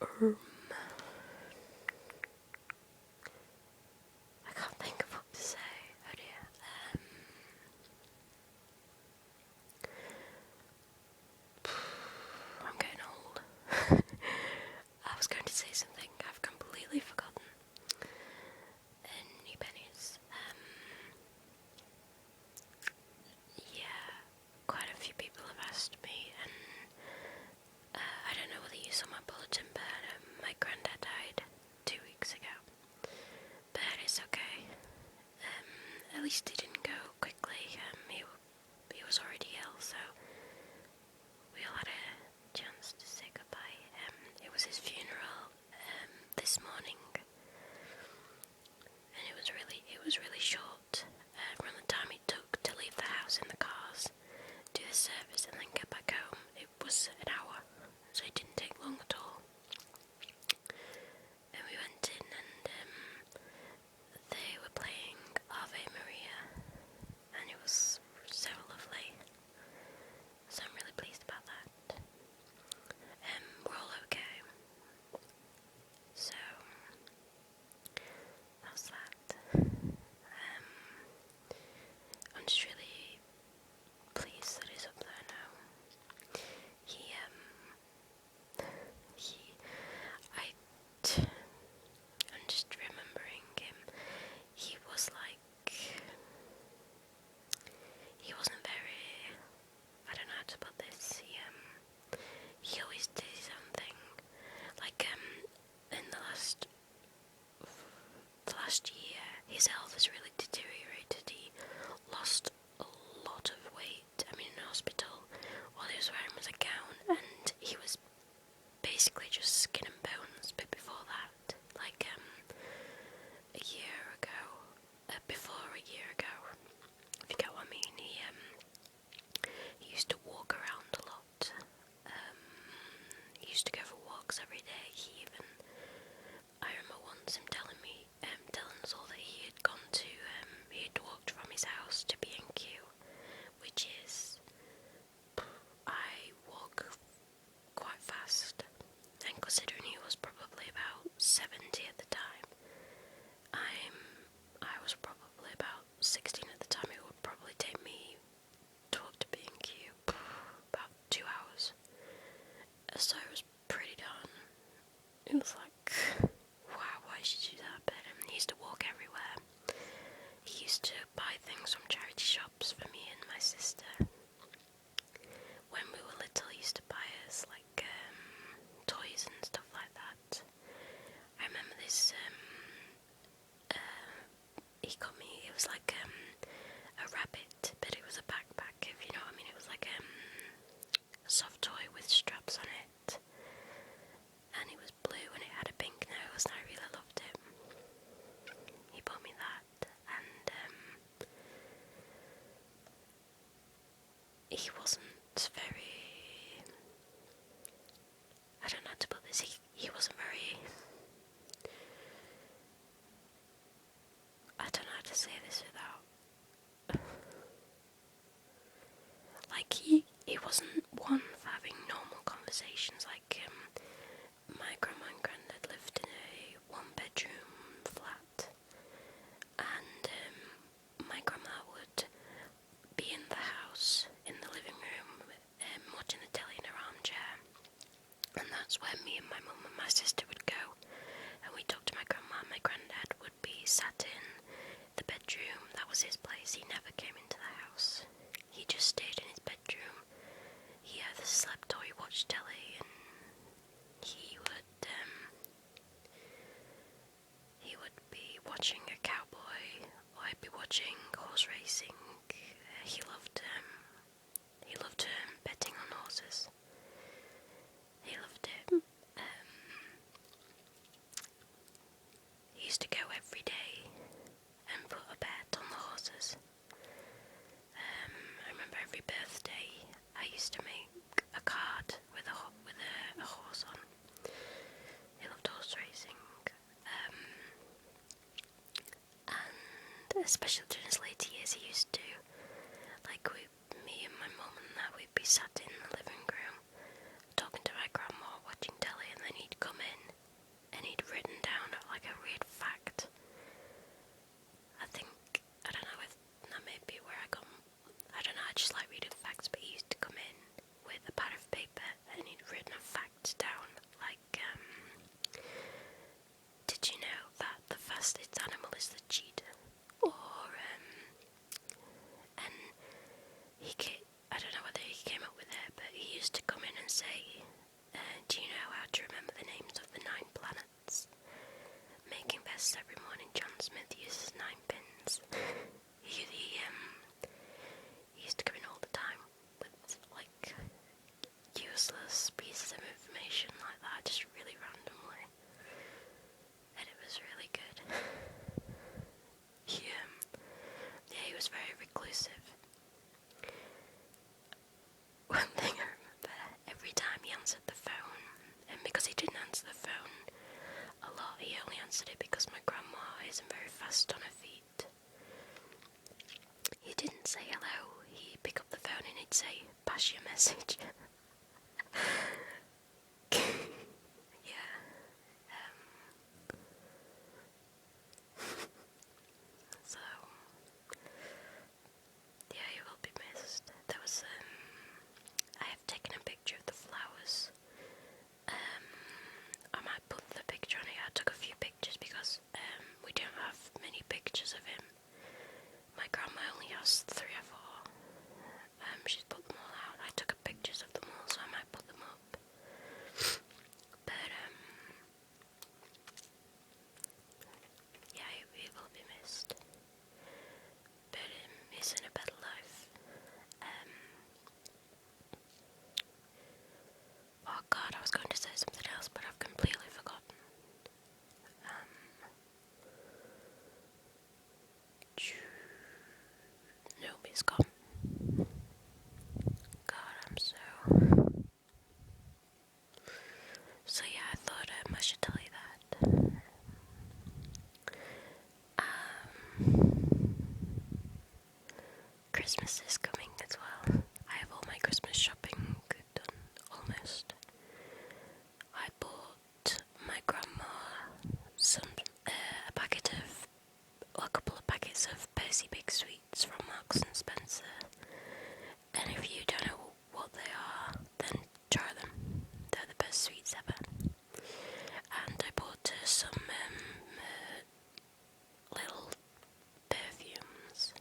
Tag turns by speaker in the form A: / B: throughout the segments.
A: Um, I can't think of what to say. Oh dear. I'm getting old. I was going to say something. I've completely forgotten. Any pennies? Yeah, quite a few people have asked me, and I don't know whether you saw my bulletin, but my granddad died 2 weeks ago. But it's okay. At least he didn't go quickly. He was already ill, so we all had a chance to say goodbye. It was his funeral this morning, and it was really short. From the time it took to leave the house in the cars, do the service, and then get back home, it was an hour, so it didn't take long at all. And we went in, and they were playing Ave Maria, and it was so lovely. So I'm really pleased about that. We're all okay. So that's that. I'm just really pleased that he's up there now. I'm just remembering him. He was like, he wasn't very, I don't know how to put this, he always did his own thing. Like, in the last year, his health has really deteriorated. He lost a lot of weight. I mean, in hospital, all he was wearing was a gown, and he was basically just skin and bones. But before that, like, a year ago, before a year ago, if you get what I mean, he used to walk around a lot. He used to go for walks every day. I remember once him telling us all that he had walked from his house to B&Q, which is, I walk quite fast, and considering he was probably about 70 at the time, I was probably about 16 at the time. It would probably take me to walk to B&Q about 2 hours, so it was pretty done. It was like, wow, why did you do that? But he used to walk everywhere. He used to buy things from charity shops for me and my sister. When we were little, he used to buy us like toys and stuff like that. I remember this, he got me, it was like a rabbit, but it was a backpack, if you know what I mean. It was like a soft toy with straps on it, and it was blue and it had a pink nose, and I really loved it. He bought me that, and he wasn't very, I don't know how to put this, he wasn't very, I don't know how to say this without, like, he wasn't one for having normal conversations. Like, my grandma and granddad lived in a one-bedroom flat, and my grandma would be in the house, in the living room, watching the telly in her armchair, and that's where me and my mum and my sister would go, and we'd talk to my grandma. My granddad would be sat in the bedroom. That was his place. He never came into the house. He just stayed in his bedroom. He either slept or he watched telly, and he would be watching a cowboy, or he'd be watching horse racing. He loved betting on horses. He loved it. He used to go every day and put a bet on the horses. I remember every birthday I used to make a card with a horse on. He loved horse racing. And especially during his later years, he used to, like, me and my mum and that, we'd be sat in the living room talking to my grandma, watching telly, and then he'd come in answered it because my grandma isn't very fast on her feet. He didn't say hello, he'd pick up the phone and he'd say, pass your message. Yeah. So, yeah, he will be missed. There was, I have taken a picture of the flowers. I might put the picture on here. I took a few pictures because we don't have many pictures of him. My grandma only has 3 or 4. She's put them all out. I took pictures of them all, so I might put them up. But yeah, he will be missed. But he's in a better life. Oh God, I was going to say something else, but I've completely forgotten. No, he's gone. God, I'm so... So yeah, I thought I should tell you that. Christmas is coming as well. I have all my Christmas shopping done, almost. I bought my grandma a couple of packets of Percy Big Sweets from Marks and Spencer. And if you don't know what they are, then try them. They're the best sweets ever. And I bought some little perfumes.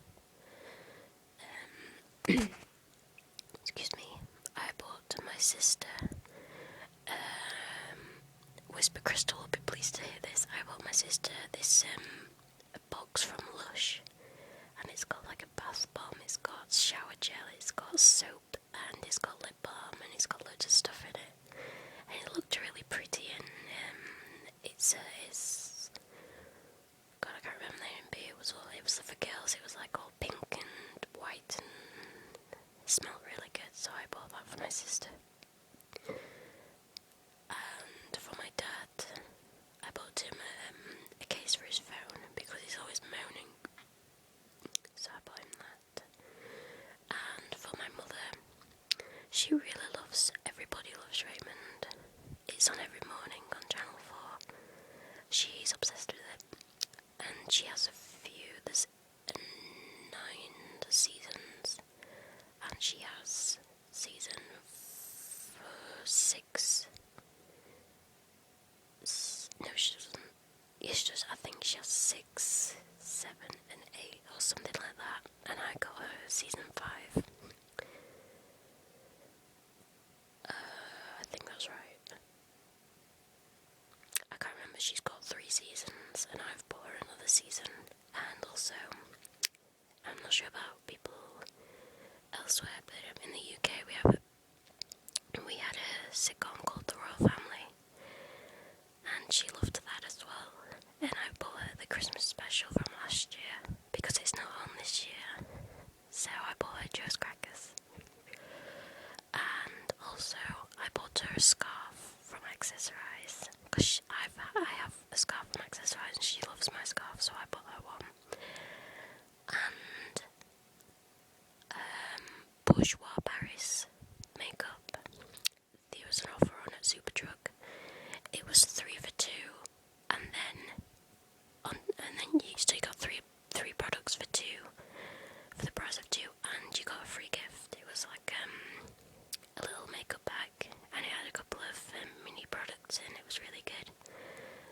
A: Excuse me. I bought my sister. Whisper Crystal will be pleased to hear this. I bought my sister this a box from Lush, and it's got like a bath bomb, it's got shower gel, it's got soap, and it's got lip balm, and it's got loads of stuff in it. And it looked really pretty, and it's God, I can't remember the name, but it was for girls. It was like all pink and white, and it smelled really good. So I bought that for my sister. And for my dad, I bought him a case for his phone because he's always moaning. So I bought him that. And for my mother, she really loves Everybody Loves Raymond. It's on every morning on Channel 4. She's obsessed with it. And she has a few, there's 9 seasons. And she has season 6. No, she doesn't. Yes, she does. I think she has 6, 7, and 8, or something like that. And I got her season 5. I think that's right. I can't remember. She's got 3 seasons, and I've bought her another season. And also, I'm not sure about people elsewhere, but in the UK we had a sitcom called The Royal Family, and she loved that as well. And I bought her the Christmas special from last year because it's not on this year, so I bought her Joe's Crackers. And also I bought her a scarf from Accessorize because I have a scarf from Accessorize and she loves my scarf, so I bought her one. And Bourgeois Paris makeup. There was an offer on at Superdrug. It was 3 for 2, and then you got three products for 2 for the price of 2, and you got a free gift. It was like a little makeup bag, and it had a couple of mini products in. It was really good.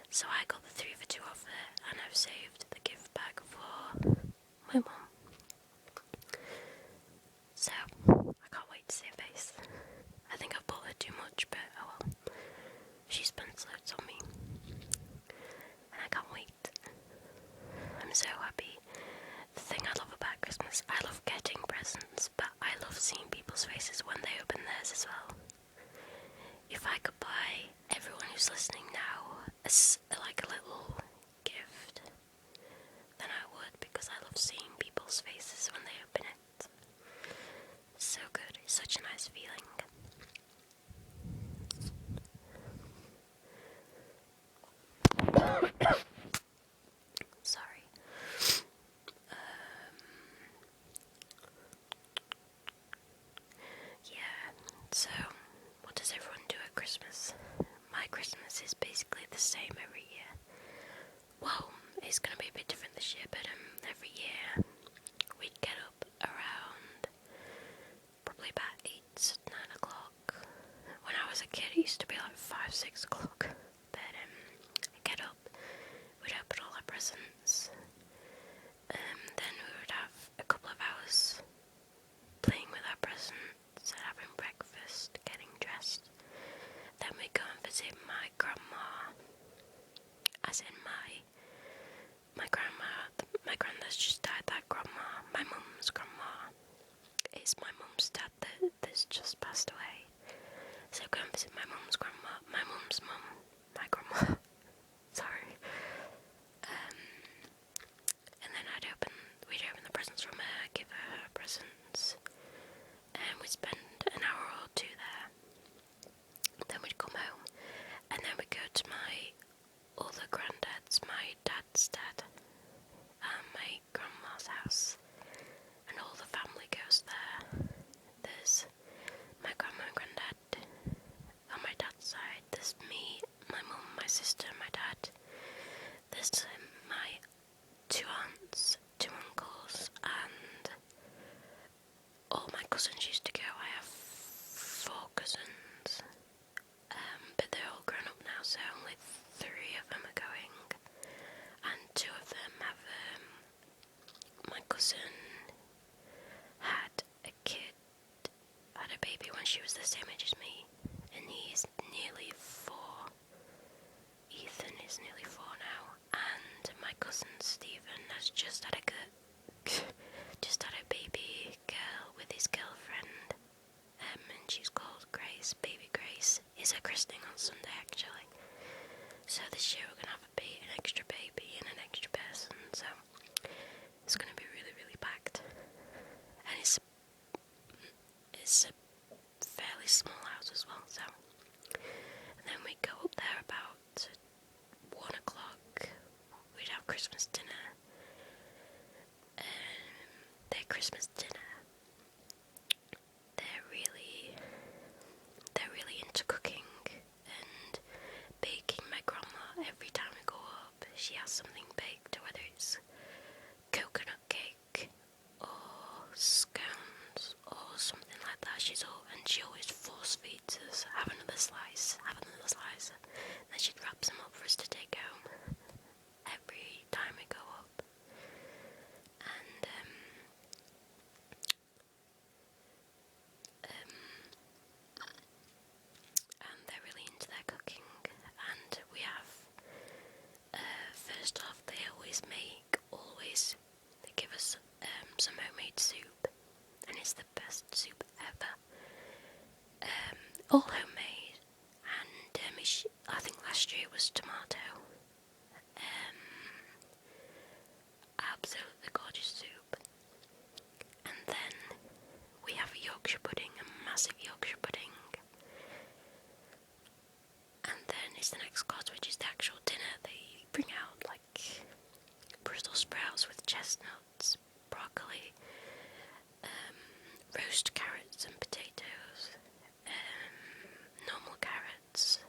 A: So I got the 3 for 2 offer, and I've saved the gift bag for my mum. So I can't wait to see her face. I think I've bought her too much, but oh well. She spends loads on me, and I can't wait. I'm so happy. The thing I love about Christmas, I love getting presents, but I love seeing people's faces when they open theirs as well. If I could buy everyone who's listening now like a little gift, then I would, because I love seeing people's faces when they open it. It's so good. It's such a nice feeling. my Christmas is basically the same every year. Well, it's going to be a bit different this year, but every year we'd get up around probably about 8, 9 o'clock. When I was a kid, it used to be like 5, 6 o'clock. But I'd get up, we'd open all our presents, then we would have a couple of hours playing with our presents and having breakfast, getting dressed. Then we'd go and visit my grandma, as in my grandma. My granddad's just died, that grandma, my mum's grandma. It's my mum's dad that's just passed away. So go and visit my mum's grandma, my mum's mum, my grandma. Sorry. And then we'd open the presents from her, give her presents, and we'd spend an hour or two there. Then we'd come home, and then we'd go to my other granddad's, my dad's dad, and my grandma's house, and all the family goes there. There's my grandma and granddad on my dad's side. There's me, my mum, my sister, my dad. There's my 2 aunts, 2 uncles, and all my cousins used to go. I have 4 cousins, but they're all grown up now, so only 3 of them are going, and 2 of them have, my cousin had a baby when she was the same age as me, and he's nearly 4. Ethan is nearly 4 now, and my cousin Stephen has just had a baby girl with his girlfriend, and she's called Grace. Baby Grace is her christening on Sunday, actually. So this year we're gonna have an extra baby and an extra person, so it's gonna be really, really packed. And it's a fairly small house as well, so. And then we go up there about 1 o'clock. We'd have Christmas dinner. Their Christmas dinner, they're really into cooking and baking. My grandma, every time we go up, she has something baked, whether it's coconut cake or scones or something like that. She always force feeds us, have another slice, and then she'd wrap some up for us to take home every time we go up. And they're really into their cooking, and we have, first off, they give us some homemade soup, and it's the best soup ever. All homemade, and I think last year it was tomato. Absolutely gorgeous soup. And then we have a Yorkshire pudding, a massive Yorkshire pudding. And then it's the next course, which is the actual dinner. They bring out like Brussels sprouts with chestnuts, broccoli, roast carrots and potatoes, normal carrots,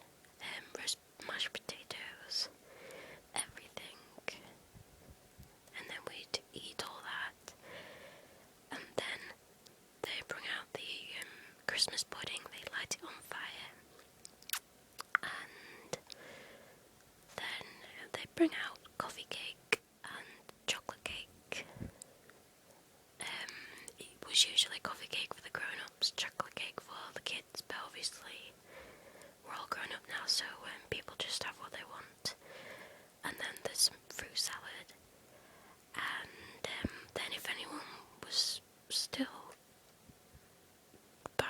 A: roast mashed potatoes, everything. And then we'd eat all that. And then they bring out the Christmas pudding, they light it on fire. And then they bring out coffee cake and chocolate cake. It was usually coffee cake for the grown-ups, chocolate cake for the kids, but obviously we're all grown up now, so people just have what they want. And then there's some fruit salad, and then if anyone was still by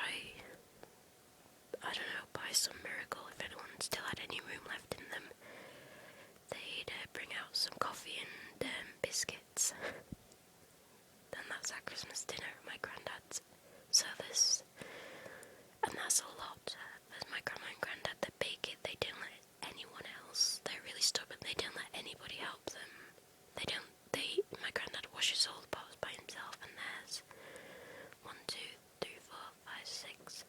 A: some miracle, if anyone still had any room left in them, they'd bring out some coffee and biscuits. Then that's our Christmas dinner at my granddad's. So that's a lot. There's my grandma and granddad that bake it. They didn't let anyone else. They're really stubborn. They didn't let anybody help them. My granddad washes all the pots by himself, and there's 1, 2, 3, 4, 5, 6,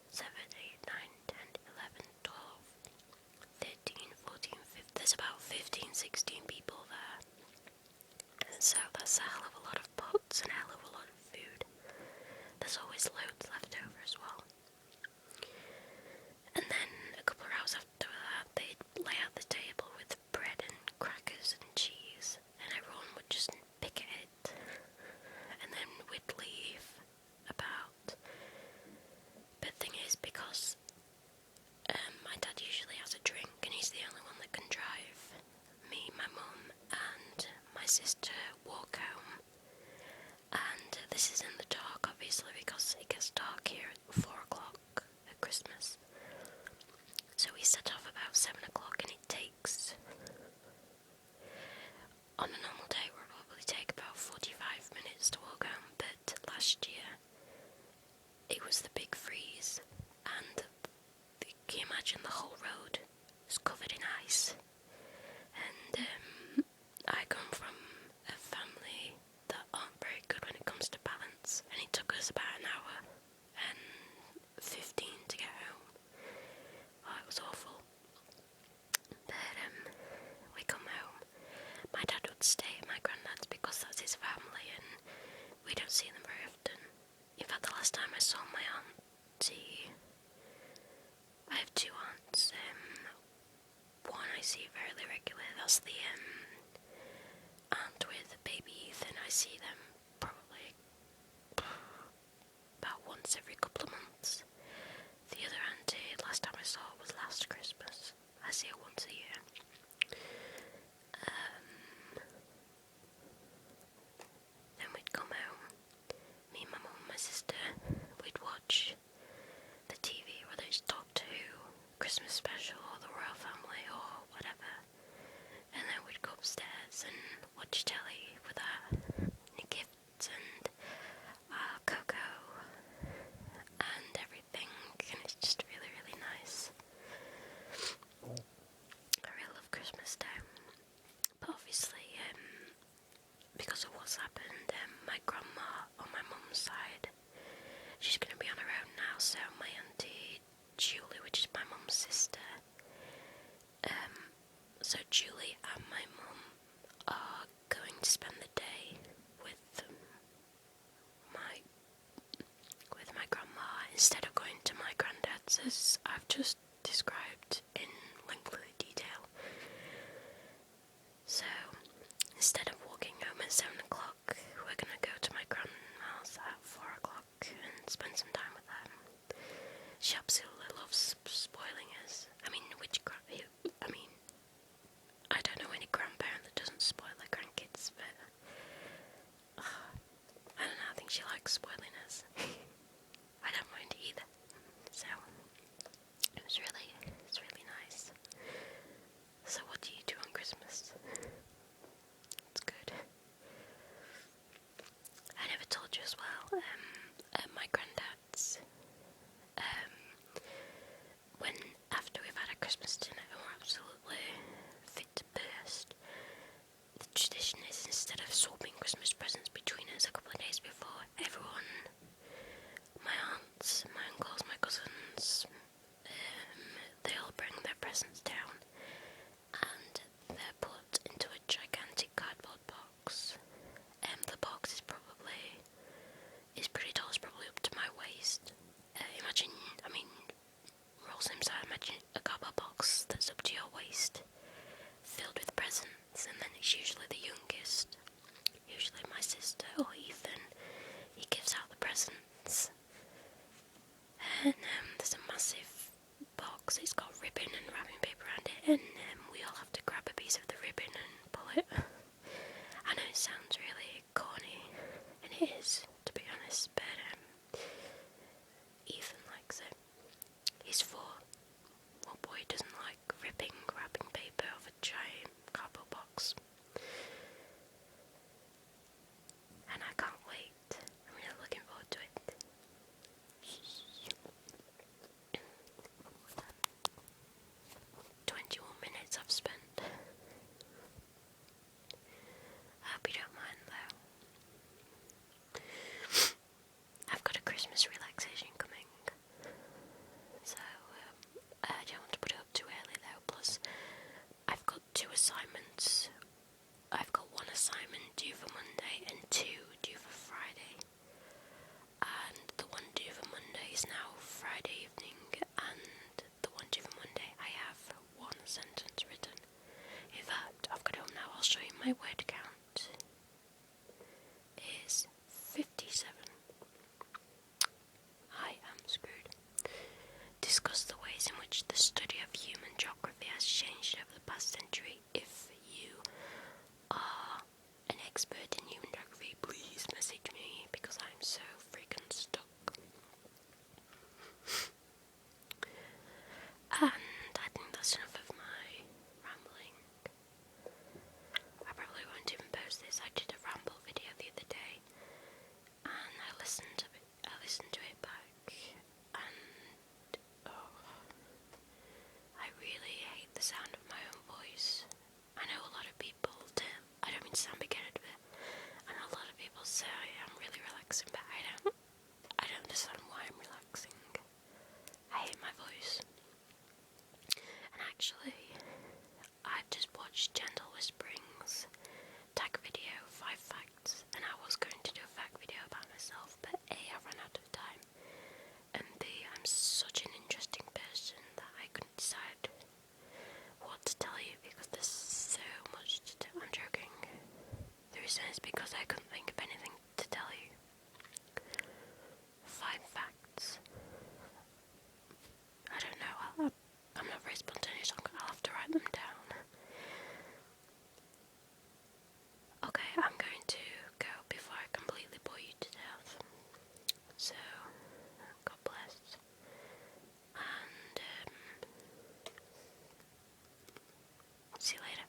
A: 7, 8, 9, 10, 11, 12. about 7 o'clock, and it takes, on a normal day, it would probably take about 45 minutes to walk home, but last year, it was the big freeze, and can you imagine the whole road was covered in ice? And I come from a family that aren't very good when it comes to balance, and it took us about an hour and 15 to get home. Oh, it was awful. But we come home. My dad would stay at my granddad's because that's his family, and we don't see them very often. In fact, the last time I saw my auntie, I have two aunts. One I see fairly regularly. That's the aunt with baby Ethan. I see them probably about once every couple of months. The other auntie, last time I saw her was last Christmas. I see her once a year. Then we'd come home. Me, my mum, and my sister. We'd watch the TV, whether it's Doctor Who, Christmas Special, or the Royal Family, or whatever. And then we'd go upstairs and watch telly with our gifts and our cocoa and everything, and it's just really, really nice. I really love Christmas time. But obviously, because of what's happened, my grandma on my mum's side, she's going to be on her own now, so my auntie Julie, which is my mum's sister, so Julie and my mum are going to spend the day with my grandma instead of going to my granddad's, as I've just described in lengthy detail. So instead of walking home at 7 o'clock, we're going to go to my grandma's at 4 o'clock and spend some time with her. She absolutely loves spoiling us. I don't know any grandparent that doesn't spoil their grandkids, but I don't know, I think she likes spoiling us. I don't mind either. So it's really nice. So what do you do on Christmas? It's good. I never told you as well, at my granddad's, when after we've had a Christmas dinner and we're absolutely fit to burst, the tradition is, instead of swapping Christmas presents between us a couple of days before, everyone, my aunts, my uncles, my cousins, they all bring their presents down and they're put into a gigantic cardboard box. The box is pretty tall, it's probably up to my waist. Roll same side, imagine a cardboard box that's up to your waist, filled with presents, and then it's usually the youngest, usually my sister or Ethan, he gives out the presents. And there's a massive box, it's got ribbon and wrapping paper around it, and we all have to grab a piece of the ribbon and pull it. I know it sounds really corny, and it is, to be honest, but Ethan likes it. He's 4. What boy doesn't like ripping wrapping paper off a giant cardboard box? And I can't wait. I'm really looking forward to it. 21 minutes I've spent. I hope you don't mind though. I've got a Christmas relaxation coming, so I don't want to put it up too early though. Plus, I've got 2 assignments. I've got 1 assignment due for Monday and 2 due for Friday. And the one due for Monday is now Friday evening, and the one due for Monday I have 1 sentence written. In fact, I've got it up now, I'll show you my word count. Is 57. I am screwed. Discuss the ways in which the study of human geography has changed over the past century. If you are an expert in human geography, please message me because I'm so freaking stuck. And I think that's enough of actually. I just watched Gentle Whisperings tag video 5 facts, and I was going to do a fact video about myself, but A, I ran out of time, and B, I'm such an interesting person that I couldn't decide what to tell you because there's so much to tell. I'm joking. The reason is because I couldn't think of anything to tell you. 5 facts. I don't know, I'm not very spontaneous, I'll have to write them down. Okay, I'm going to go before I completely bore you to death. So, God bless. And, see you later.